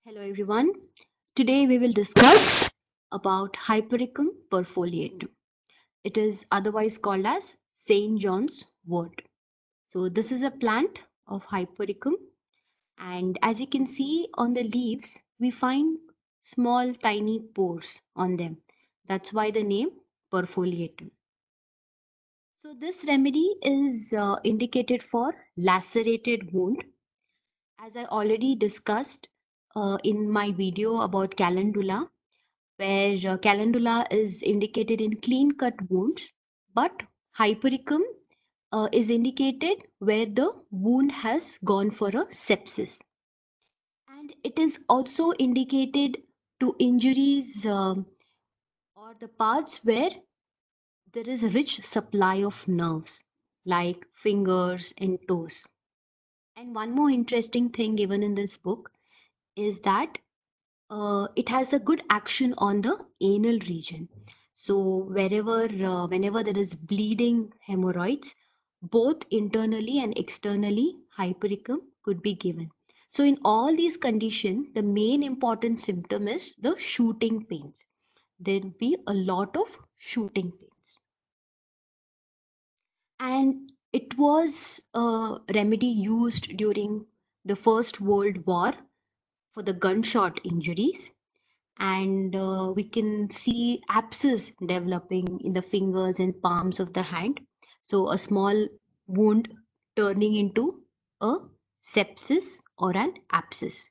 Hello everyone. Today we will discuss about Hypericum perfoliatum. It is otherwise called as Saint John's wort. So this is a plant of Hypericum, and as you can see on the leaves we find small tiny pores on them. That's why the name perfoliatum. So this remedy is indicated for lacerated wound. As I already discussed in my video about calendula, where calendula is indicated in clean cut wounds, but hypericum is indicated where the wound has gone for a sepsis. And it is also indicated to injuries or the parts where there is a rich supply of nerves, like fingers and toes. And one more interesting thing given in this book is that it has a good action on the anal region. So whenever there is bleeding hemorrhoids, both internally and externally, hypericum could be given. So in all these conditions, the main important symptom is the shooting pains. There will be a lot of shooting pains. And it was a remedy used during the First World War for the gunshot injuries, and we can see abscess developing in the fingers and palms of the hand. So a small wound turning into a sepsis or an abscess.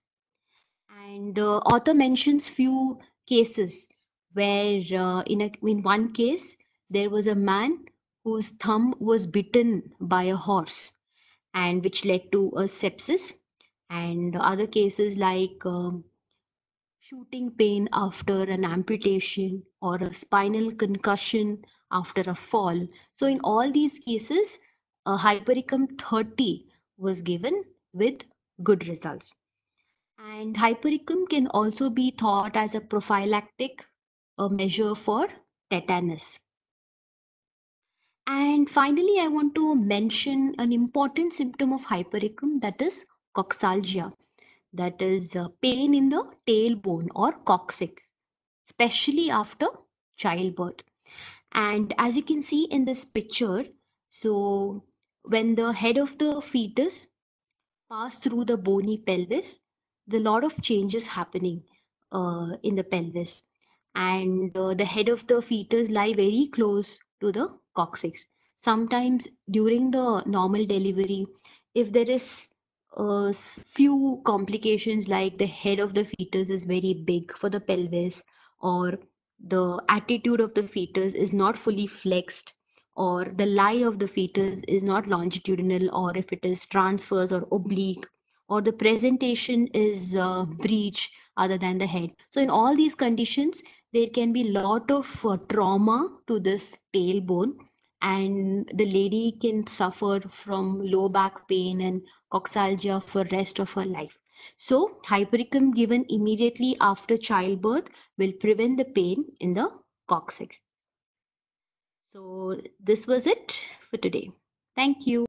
And the author mentions few cases where in one case there was a man whose thumb was bitten by a horse and which led to a sepsis, and other cases like shooting pain after an amputation or a spinal concussion after a fall. So, in all these cases, a Hypericum 30 was given with good results. And Hypericum can also be thought as a prophylactic measure for tetanus. And finally, I want to mention an important symptom of Hypericum, that is coxalgia, that is pain in the tailbone or coccyx, especially after childbirth. And as you can see in this picture, so when the head of the fetus pass through the bony pelvis, the lot of changes happening in the pelvis, and the head of the fetus lie very close to the coccyx. Sometimes during the normal delivery, if there is few complications like the head of the fetus is very big for the pelvis, or the attitude of the fetus is not fully flexed, or the lie of the fetus is not longitudinal, or if it is transverse or oblique, or the presentation is breech other than the head. So in all these conditions, there can be lot of trauma to this tailbone, and the lady can suffer from low back pain and coxalgia for rest of her life. So hypericum given immediately after childbirth will prevent the pain in the coccyx. So this was it for today. Thank you.